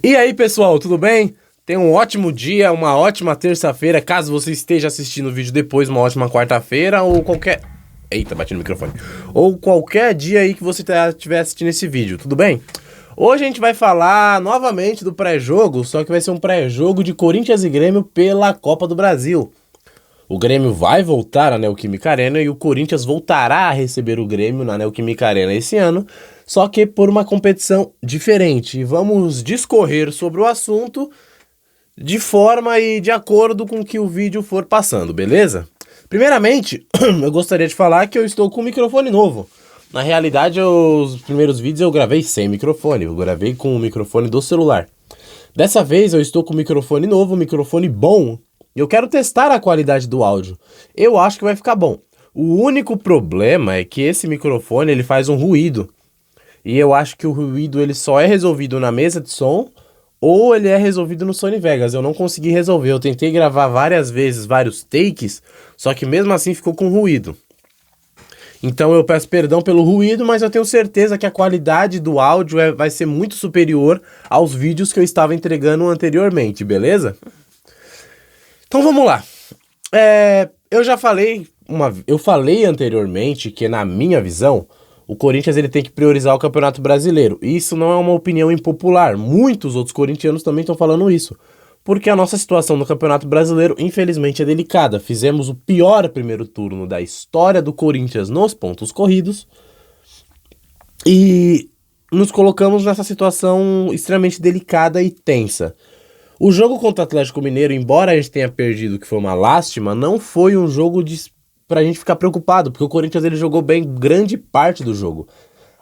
E aí, pessoal, tudo bem? Tenha um ótimo dia, uma ótima terça-feira, caso você esteja assistindo o vídeo depois, uma ótima quarta-feira ou qualquer... Eita, bati no microfone. Ou qualquer dia aí que você estiver assistindo esse vídeo, tudo bem? Hoje a gente vai falar novamente do pré-jogo, só que vai ser um pré-jogo de Corinthians e Grêmio pela Copa do Brasil. O Grêmio vai voltar à Neoquímica Arena e o Corinthians voltará a receber o Grêmio na Neoquímica Arena esse ano, só que por uma competição diferente. E vamos discorrer sobre o assunto de forma e de acordo com que o vídeo for passando, beleza? Primeiramente, eu gostaria de falar que eu estou com um microfone novo. Na realidade, os primeiros vídeos eu gravei sem microfone, eu gravei com o microfone do celular. Dessa vez eu estou com um microfone novo, um microfone bom. Eu quero testar a qualidade do áudio. Eu acho que vai ficar bom. O único problema é que esse microfone ele faz um ruído. E eu acho que o ruído ele só é resolvido na mesa de som ou ele é resolvido no Sony Vegas. Eu não consegui resolver. Eu tentei gravar várias vezes, vários takes, só que mesmo assim ficou com ruído. Então eu peço perdão pelo ruído, mas eu tenho certeza que a qualidade do áudio vai ser muito superior aos vídeos que eu estava entregando anteriormente, beleza? Então vamos lá. Eu falei anteriormente que na minha visão, o Corinthians ele tem que priorizar o Campeonato Brasileiro. E isso não é uma opinião impopular. Muitos outros corintianos também estão falando isso. Porque a nossa situação no Campeonato Brasileiro, infelizmente, é delicada. Fizemos o pior primeiro turno da história do Corinthians nos pontos corridos. E nos colocamos nessa situação extremamente delicada e tensa. O jogo contra o Atlético Mineiro, embora a gente tenha perdido, que foi uma lástima, não foi um jogo pra gente ficar preocupado, porque o Corinthians ele jogou bem grande parte do jogo.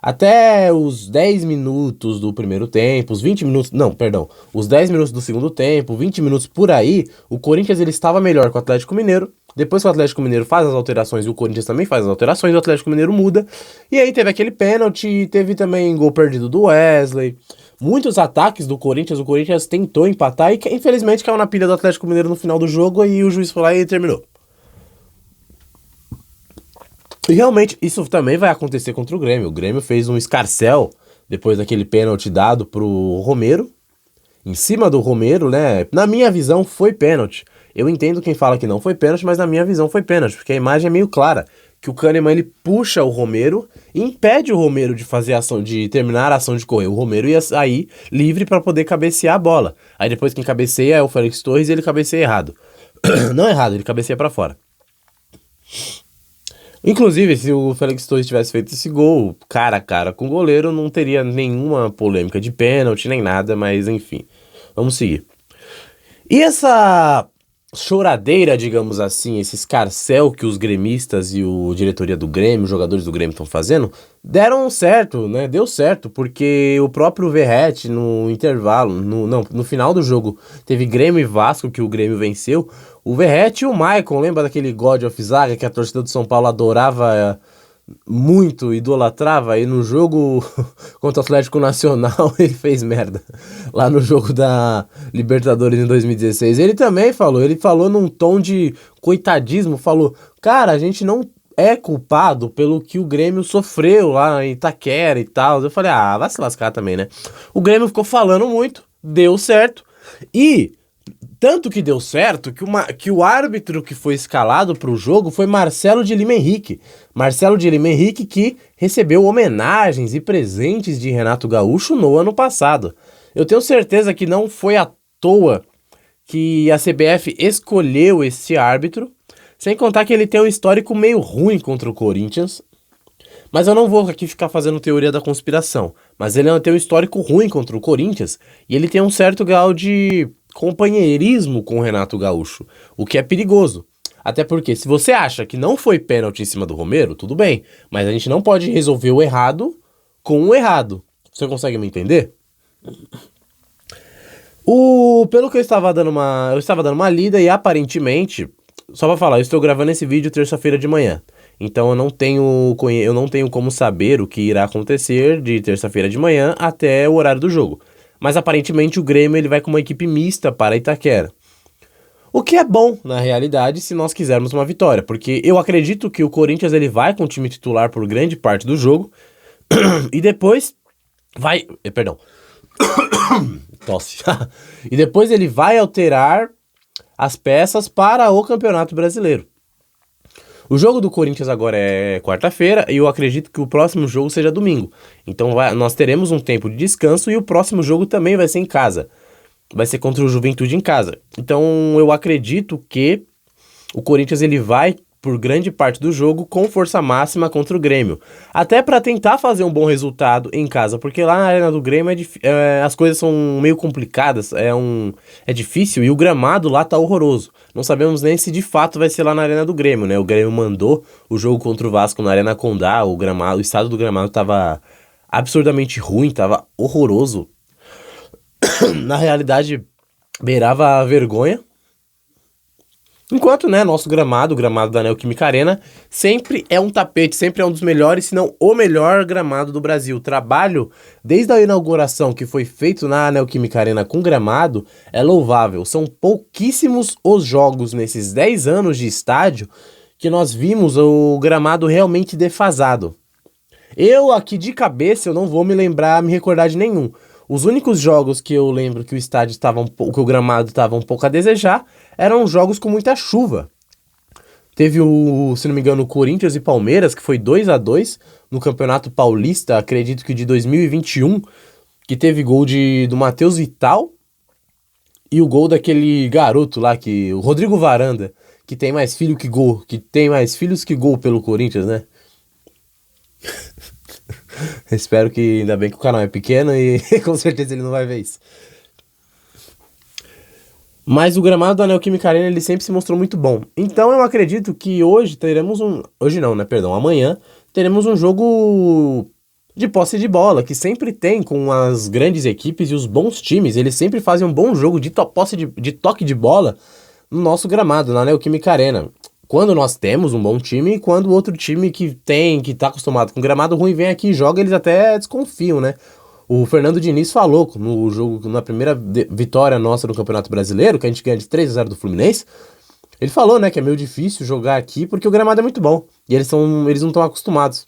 Até os 10 minutos do primeiro tempo, os 20 minutos, não, perdão, os 10 minutos do segundo tempo, 20 minutos por aí, o Corinthians ele estava melhor com o Atlético Mineiro. Depois que o Atlético Mineiro faz as alterações e o Corinthians também faz as alterações, o Atlético Mineiro muda. E aí teve aquele pênalti, teve também gol perdido do Wesley. Muitos ataques do Corinthians, o Corinthians tentou empatar e infelizmente caiu na pilha do Atlético Mineiro no final do jogo e o juiz foi lá e terminou. E realmente isso também vai acontecer contra o Grêmio. O Grêmio fez um escarcéu depois daquele pênalti dado pro Romero. Em cima do Romero, né? Na minha visão foi pênalti. Eu entendo quem fala que não foi pênalti, mas na minha visão foi pênalti, porque a imagem é meio clara. Que o Kahneman ele puxa o Romero e impede o Romero de fazer a ação, de terminar a ação de correr. O Romero ia sair livre para poder cabecear a bola. Aí depois quem cabeceia é o Félix Torres e ele cabeceia errado. Não errado, ele cabeceia para fora. Inclusive, se o Félix Torres tivesse feito esse gol cara a cara com o goleiro, não teria nenhuma polêmica de pênalti nem nada, mas enfim. Vamos seguir. E essa choradeira, digamos assim, esse escarcéu que os gremistas e a diretoria do Grêmio, os jogadores do Grêmio estão fazendo, deram certo, né? Deu certo, porque o próprio Verratti no intervalo, no final do jogo, teve Grêmio e Vasco que o Grêmio venceu. O Verratti e o Maicon, lembra daquele God of Zaga que a torcida do São Paulo adorava muito, idolatrava, e no jogo contra o Atlético Nacional ele fez merda, lá no jogo da Libertadores em 2016, ele falou num tom de coitadismo, falou, cara, a gente não é culpado pelo que o Grêmio sofreu lá em Itaquera e tal. Eu falei, vai se lascar também, né? O Grêmio ficou falando muito, deu certo, e tanto que deu certo que o árbitro que foi escalado para o jogo foi Marcelo de Lima Henrique. Marcelo de Lima Henrique que recebeu homenagens e presentes de Renato Gaúcho no ano passado. Eu tenho certeza que não foi à toa que a CBF escolheu esse árbitro, sem contar que ele tem um histórico meio ruim contra o Corinthians. Mas eu não vou aqui ficar fazendo teoria da conspiração. Mas ele tem um histórico ruim contra o Corinthians e ele tem um certo grau de companheirismo com o Renato Gaúcho, o que é perigoso. Até porque se você acha que não foi pênalti em cima do Romero, tudo bem, mas a gente não pode resolver o errado com o errado. Você consegue me entender? Pelo que eu estava dando uma lida e aparentemente, só pra falar, eu estou gravando esse vídeo terça-feira de manhã. Então eu não tenho como saber o que irá acontecer de terça-feira de manhã até o horário do jogo. Mas aparentemente o Grêmio ele vai com uma equipe mista para Itaquera. O que é bom, na realidade, se nós quisermos uma vitória. Porque eu acredito que o Corinthians ele vai com o time titular por grande parte do jogo. E depois vai... Perdão. Tosse. E depois ele vai alterar as peças para o Campeonato Brasileiro. O jogo do Corinthians agora é quarta-feira e eu acredito que o próximo jogo seja domingo. Então nós teremos um tempo de descanso e o próximo jogo também vai ser em casa. Vai ser contra o Juventude em casa. Então eu acredito que o Corinthians ele vai por grande parte do jogo com força máxima contra o Grêmio. Até para tentar fazer um bom resultado em casa, porque lá na Arena do Grêmio as coisas são meio complicadas, é difícil e o gramado lá tá horroroso. Não sabemos nem se de fato vai ser lá na Arena do Grêmio, né? O Grêmio mandou o jogo contra o Vasco na Arena Condá, o estado do gramado tava absurdamente ruim, tava horroroso. Na realidade, beirava a vergonha. Enquanto, né, nosso gramado, o gramado da Neoquímica Arena, sempre é um tapete, sempre é um dos melhores, se não o melhor gramado do Brasil. O trabalho, desde a inauguração que foi feito na Neoquímica Arena com gramado, é louvável. São pouquíssimos os jogos nesses 10 anos de estádio que nós vimos o gramado realmente defasado. Eu aqui de cabeça, eu não vou me recordar de nenhum. Os únicos jogos que eu lembro que o estádio estava que o gramado estava um pouco a desejar eram jogos com muita chuva. Teve se não me engano, o Corinthians e Palmeiras, que foi 2-2 no Campeonato Paulista, acredito que de 2021, que teve gol do Matheus Vital e o gol daquele garoto lá, o Rodrigo Varanda, que tem mais filho que gol, que tem mais filhos que gol pelo Corinthians, né? Espero que, ainda bem que o canal é pequeno e com certeza ele não vai ver isso. Mas o gramado da Neoquímica Arena, ele sempre se mostrou muito bom. Então eu acredito que hoje teremos Hoje não, né? Perdão, amanhã teremos um jogo de posse de bola, que sempre tem com as grandes equipes e os bons times. Eles sempre fazem um bom jogo de toque de bola no nosso gramado, na Neoquímica Arena. Quando nós temos um bom time e quando o outro time que tá acostumado com gramado ruim vem aqui e joga, eles até desconfiam, né? O Fernando Diniz falou no jogo, na primeira vitória nossa no Campeonato Brasileiro, que a gente ganha de 3-0 do Fluminense, ele falou, né, que é meio difícil jogar aqui porque o gramado é muito bom e eles não estão acostumados.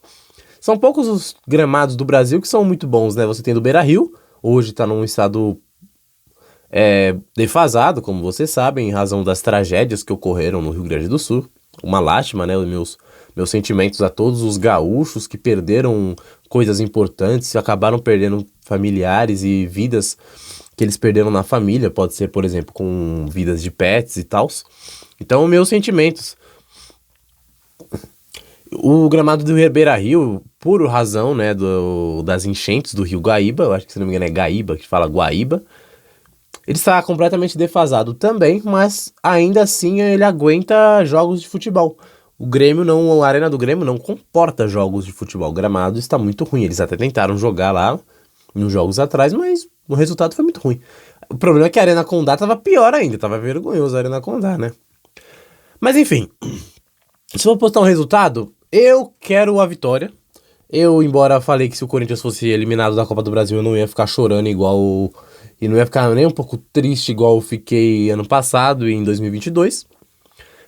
São poucos os gramados do Brasil que são muito bons, né? Você tem do Beira-Rio, hoje tá num estado defasado, como vocês sabem, em razão das tragédias que ocorreram no Rio Grande do Sul. Uma lástima, né? Meus sentimentos a todos os gaúchos que perderam coisas importantes e acabaram perdendo familiares e vidas que eles perderam na família. Pode ser, por exemplo, com vidas de pets e tal. Então, meus sentimentos. O gramado do Beira-Rio, por razão, né, das enchentes do rio Guaíba, eu acho que se não me engano é Gaíba, que fala Guaíba, ele está completamente defasado também, mas ainda assim ele aguenta jogos de futebol. A Arena do Grêmio não comporta jogos de futebol. O gramado está muito ruim. Eles até tentaram jogar lá nos jogos atrás, mas o resultado foi muito ruim. O problema é que a Arena Condá estava pior ainda, estava vergonhoso a Arena Condá, né? Mas enfim, se eu vou postar um resultado, eu quero a vitória. Embora falei que se o Corinthians fosse eliminado da Copa do Brasil, eu não ia ficar chorando e não ia ficar nem um pouco triste igual eu fiquei ano passado e em 2022.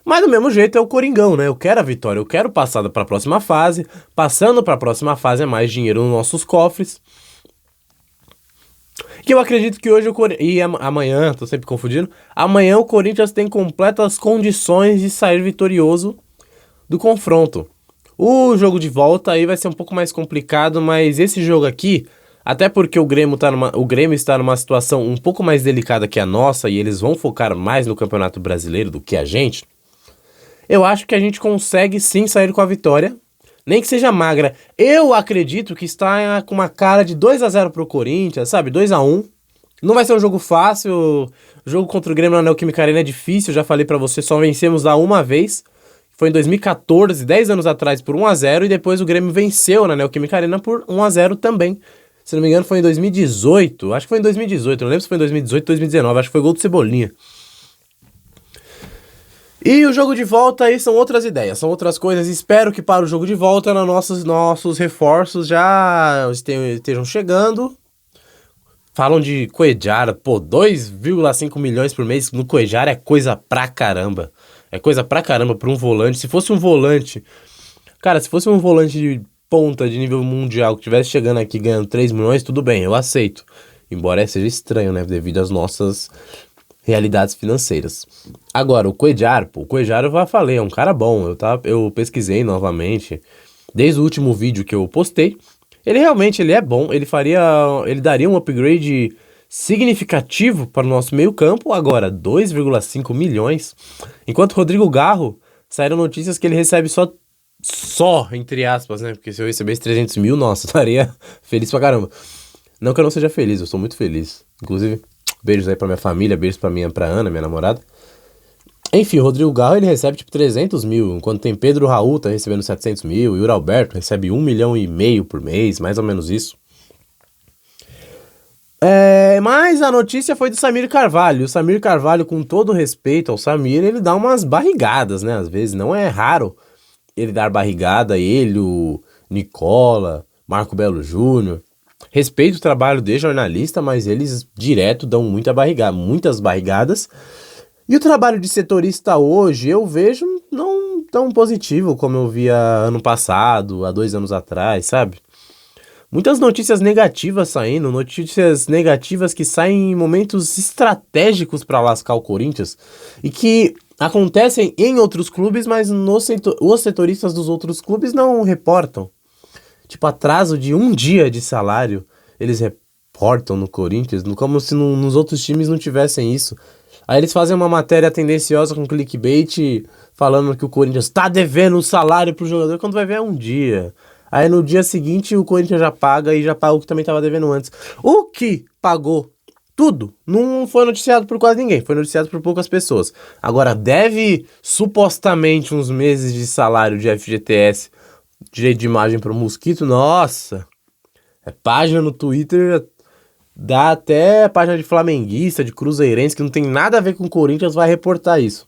Mas do mesmo jeito é o Coringão, né? Eu quero a vitória, eu quero passar para a próxima fase. Passando para a próxima fase é mais dinheiro nos nossos cofres. Que eu acredito que hoje amanhã, tô sempre confundindo, amanhã o Corinthians tem completas condições de sair vitorioso do confronto. O jogo de volta aí vai ser um pouco mais complicado, mas esse jogo aqui, até porque o Grêmio está numa situação um pouco mais delicada que a nossa e eles vão focar mais no Campeonato Brasileiro do que a gente, eu acho que a gente consegue sim sair com a vitória, nem que seja magra. Eu acredito que está com uma cara de 2-0 pro Corinthians, sabe? 2-1. Não vai ser um jogo fácil. O jogo contra o Grêmio na Neoquímica Arena é difícil, já falei pra você, só vencemos lá uma vez. Foi em 2014, 10 anos atrás, por 1-0, e depois o Grêmio venceu na Neoquímica Arena por 1-0 também. Se não me engano, foi em 2018. Acho que foi em 2018. Não lembro se foi em 2018 ou 2019. Acho que foi gol do Cebolinha. E o jogo de volta aí são outras ideias, são outras coisas. Espero que para o jogo de volta nossos reforços já estejam chegando. Falam de Cuéllar, 2,5 milhões por mês no Cuéllar é coisa pra caramba. É coisa pra caramba pra um volante. Se fosse um volante... Cara, se fosse um volante de ponta de nível mundial que estivesse chegando aqui ganhando 3 milhões, tudo bem, eu aceito. Embora seja estranho, né, devido às nossas realidades financeiras. Agora, o Cuéllar, eu já falei, é um cara bom. Eu pesquisei novamente, desde o último vídeo que eu postei. Ele é bom, ele daria um upgrade significativo para o nosso meio-campo. Agora, 2,5 milhões. Enquanto Rodrigo Garro, saíram notícias que ele recebe só, entre aspas, né? Porque se eu recebesse 300 mil, nossa, estaria feliz pra caramba. Não que eu não seja feliz, eu sou muito feliz. Inclusive, beijos aí pra minha família, beijos pra Ana, minha namorada. Enfim, o Rodrigo Garro, ele recebe tipo 300 mil, enquanto tem Pedro Raul, tá recebendo 700 mil, e o Yuri Alberto recebe 1,5 milhão por mês, mais ou menos isso. Mas a notícia foi do Samir Carvalho. O Samir Carvalho, com todo respeito ao Samir, ele dá umas barrigadas, né? Às vezes, não é raro ele dar barrigada, ele, o Nicola, Marco Belo Júnior. Respeito o trabalho de jornalista, mas eles direto dão muitas barrigadas. E o trabalho de setorista hoje eu vejo não tão positivo como eu via ano passado, há 2 anos atrás, sabe? Muitas notícias negativas saindo, notícias negativas que saem em momentos estratégicos para lascar o Corinthians e que acontecem em outros clubes, mas os setoristas dos outros clubes não reportam. Tipo, atraso de 1 dia de salário, eles reportam no Corinthians, como se nos outros times não tivessem isso. Aí eles fazem uma matéria tendenciosa com clickbait, falando que o Corinthians tá devendo o salário pro jogador, quando vai ver é 1 dia. Aí no dia seguinte o Corinthians já paga e já pagou o que também tava devendo antes. O que pagou tudo não foi noticiado por quase ninguém, foi noticiado por poucas pessoas. Agora, deve supostamente uns meses de salário de FGTS, direito de imagem pro Mosquito, nossa, página no Twitter, dá até página de flamenguista, de cruzeirense, que não tem nada a ver com o Corinthians, vai reportar isso.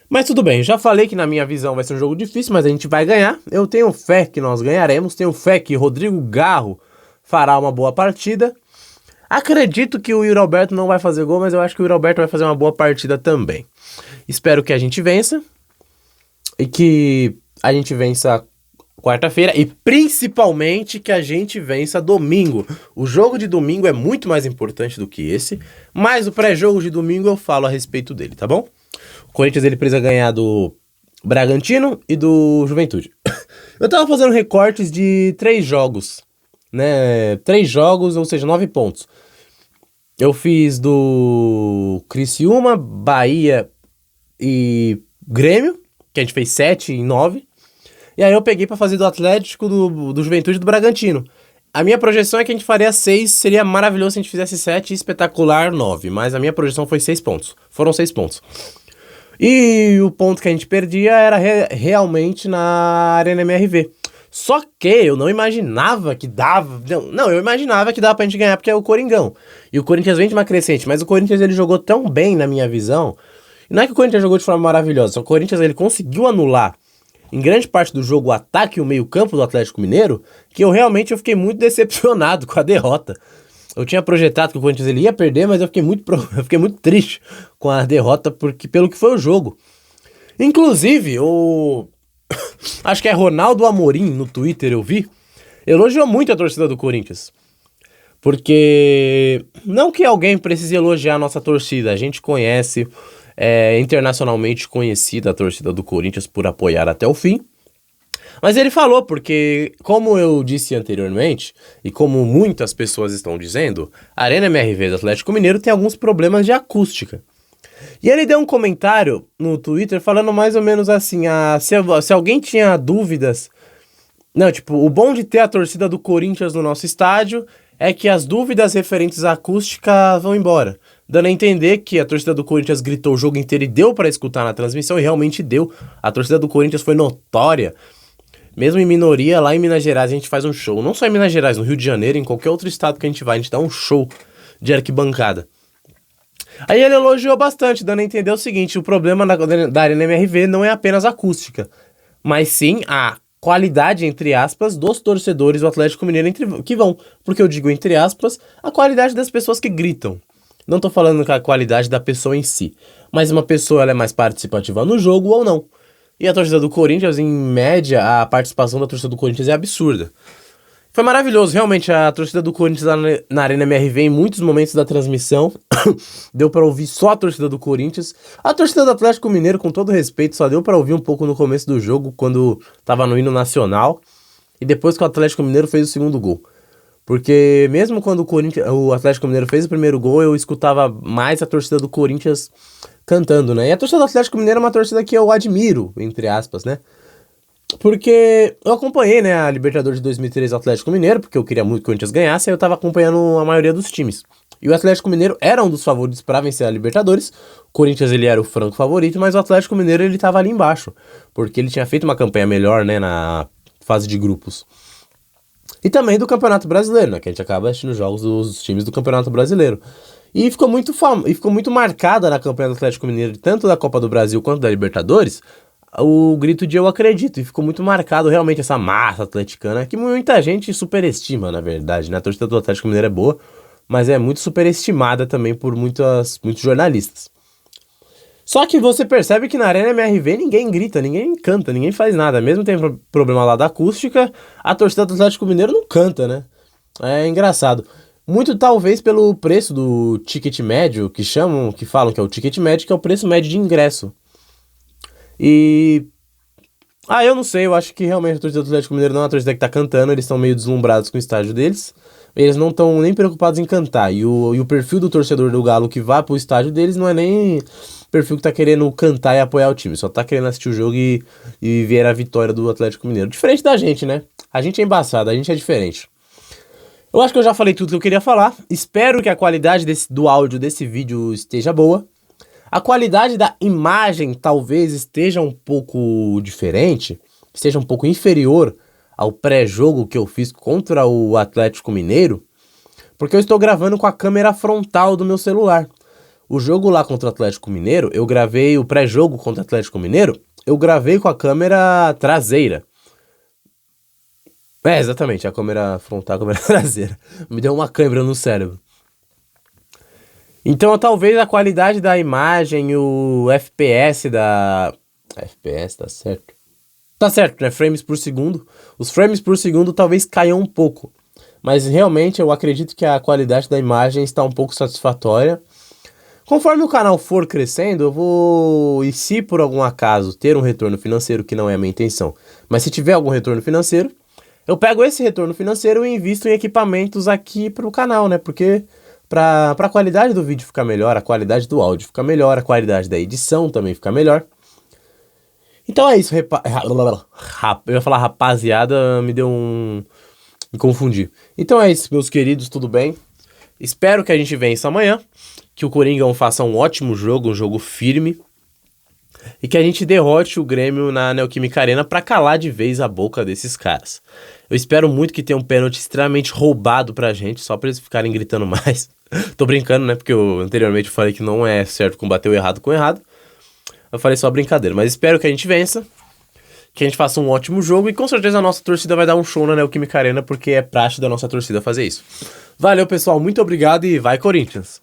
Mas tudo bem, já falei que na minha visão vai ser um jogo difícil, mas a gente vai ganhar. Eu tenho fé que nós ganharemos, tenho fé que Rodrigo Garro fará uma boa partida. Acredito que o Yuri Alberto não vai fazer gol, mas eu acho que o Yuri Alberto vai fazer uma boa partida também. Espero que a gente vença e que a gente vença quarta-feira e principalmente que a gente vença domingo. O jogo de domingo é muito mais importante do que esse, mas o pré-jogo de domingo eu falo a respeito dele, tá bom? O Corinthians ele precisa ganhar do Bragantino e do Juventude. Eu tava fazendo recortes de 3 jogos, né? 3 jogos, ou seja, 9 pontos. Eu fiz do Criciúma, Bahia e Grêmio, que a gente fez 7 em 9. E aí eu peguei pra fazer do Atlético, do Juventude e do Bragantino. A minha projeção é que a gente faria 6, seria maravilhoso se a gente fizesse 7 e espetacular 9. Mas a minha projeção foi 6 pontos. Foram 6 pontos. E o ponto que a gente perdia era realmente na Arena MRV. Só que eu não imaginava que dava... Não, eu imaginava que dava pra gente ganhar porque é o Coringão. E o Corinthians vem de uma crescente, mas o Corinthians ele jogou tão bem na minha visão. E não é que o Corinthians jogou de forma maravilhosa, só que o Corinthians ele conseguiu anular em grande parte do jogo o ataque e o meio-campo do Atlético Mineiro, que eu fiquei muito decepcionado com a derrota. Eu tinha projetado que o Corinthians ele ia perder, mas eu fiquei muito triste com a derrota pelo que foi o jogo. Inclusive, acho que é Ronaldo Amorim no Twitter, eu vi, elogiou muito a torcida do Corinthians. Porque não que alguém precise elogiar a nossa torcida, a gente conhece, é internacionalmente conhecida a torcida do Corinthians por apoiar até o fim. Mas ele falou, porque, como eu disse anteriormente, e como muitas pessoas estão dizendo, a Arena MRV do Atlético Mineiro tem alguns problemas de acústica. E ele deu um comentário no Twitter falando mais ou menos assim, se alguém tinha dúvidas... Não, tipo, o bom de ter a torcida do Corinthians no nosso estádio é que as dúvidas referentes à acústica vão embora. Dando a entender que a torcida do Corinthians gritou o jogo inteiro e deu para escutar na transmissão, e realmente deu. A torcida do Corinthians foi notória. Mesmo em minoria, lá em Minas Gerais a gente faz um show. Não só em Minas Gerais, no Rio de Janeiro, em qualquer outro estado que a gente vai, a gente dá um show de arquibancada. Aí ele elogiou bastante, dando a entender o seguinte, o problema da Arena MRV não é apenas acústica, mas sim a qualidade, entre aspas, dos torcedores do Atlético Mineiro que vão. Porque eu digo, entre aspas, a qualidade das pessoas que gritam. Não tô falando com a qualidade da pessoa em si, mas uma pessoa ela é mais participativa no jogo ou não. E a torcida do Corinthians, em média, a participação da torcida do Corinthians é absurda. Foi maravilhoso, realmente, a torcida do Corinthians lá na Arena MRV, em muitos momentos da transmissão, deu pra ouvir só a torcida do Corinthians. A torcida do Atlético Mineiro, com todo respeito, só deu pra ouvir um pouco no começo do jogo, quando tava no hino nacional, e depois que o Atlético Mineiro fez o segundo gol. Porque mesmo quando o Atlético Mineiro fez o primeiro gol, eu escutava mais a torcida do Corinthians cantando, né? E a torcida do Atlético Mineiro é uma torcida que eu admiro, entre aspas, né? Porque eu acompanhei, né, a Libertadores de 2013 do Atlético Mineiro, porque eu queria muito que o Corinthians ganhasse, aí eu tava acompanhando a maioria dos times. E o Atlético Mineiro era um dos favoritos para vencer a Libertadores. O Corinthians, ele era o franco favorito, mas o Atlético Mineiro, ele tava ali embaixo, porque ele tinha feito uma campanha melhor, né, na fase de grupos. E também do Campeonato Brasileiro, né, que a gente acaba assistindo jogos dos times do Campeonato Brasileiro. E ficou muito marcada na campanha do Atlético Mineiro, tanto da Copa do Brasil quanto da Libertadores, o grito de "eu acredito", e ficou muito marcado realmente essa massa atleticana, que muita gente superestima, na verdade, né? A torcida do Atlético Mineiro é boa, mas é muito superestimada também por muitos jornalistas. Só que você percebe que na Arena MRV ninguém grita, ninguém canta, ninguém faz nada. Mesmo tem problema lá da acústica, a torcida do Atlético Mineiro não canta, né? É engraçado. Muito talvez pelo preço do ticket médio, que falam que é o ticket médio, que é o preço médio de ingresso. E... eu não sei, eu acho que realmente a torcida do Atlético Mineiro não é uma torcida que tá cantando, eles estão meio deslumbrados com o estádio deles. Eles não estão nem preocupados em cantar. E o perfil do torcedor do Galo que vai pro estádio deles não é nem perfil que tá querendo cantar e apoiar o time, só tá querendo assistir o jogo e ver a vitória do Atlético Mineiro. Diferente da gente, né? A gente é embaçado, a gente é diferente. Eu acho que eu já falei tudo que eu queria falar. Espero que a qualidade do áudio desse vídeo esteja boa. A qualidade da imagem talvez esteja um pouco diferente, esteja um pouco inferior ao pré-jogo que eu fiz contra o Atlético Mineiro, porque eu estou gravando com a câmera frontal do meu celular. O jogo lá contra o Atlético Mineiro, eu gravei o pré-jogo contra o Atlético Mineiro, eu gravei com a câmera traseira. Exatamente, a câmera frontal, a câmera traseira. Me deu uma câimbra no cérebro. Então, talvez a qualidade da imagem, o FPS FPS, tá certo? Tá certo, né? Frames por segundo. Os frames por segundo talvez caiam um pouco. Mas realmente eu acredito que a qualidade da imagem está um pouco satisfatória. Conforme o canal for crescendo, eu vou... E se por algum acaso ter um retorno financeiro, que não é a minha intenção, mas se tiver algum retorno financeiro, eu pego esse retorno financeiro e invisto em equipamentos aqui pro canal, né? Porque... Pra a qualidade do vídeo ficar melhor, a qualidade do áudio ficar melhor, a qualidade da edição também ficar melhor. Então é isso, eu ia falar rapaziada, me confundi. Então é isso, meus queridos, tudo bem? Espero que a gente vença amanhã, que o Coringão faça um ótimo jogo, um jogo firme, e que a gente derrote o Grêmio na Neoquímica Arena pra calar de vez a boca desses caras. Eu espero muito que tenha um pênalti extremamente roubado pra gente, só pra eles ficarem gritando mais. Tô brincando, né? Porque eu anteriormente falei que não é certo combater o errado com o errado. Eu falei só brincadeira, mas espero que a gente vença, que a gente faça um ótimo jogo e com certeza a nossa torcida vai dar um show na Neoquímica Arena, porque é praxe da nossa torcida fazer isso. Valeu, pessoal, muito obrigado e vai Corinthians!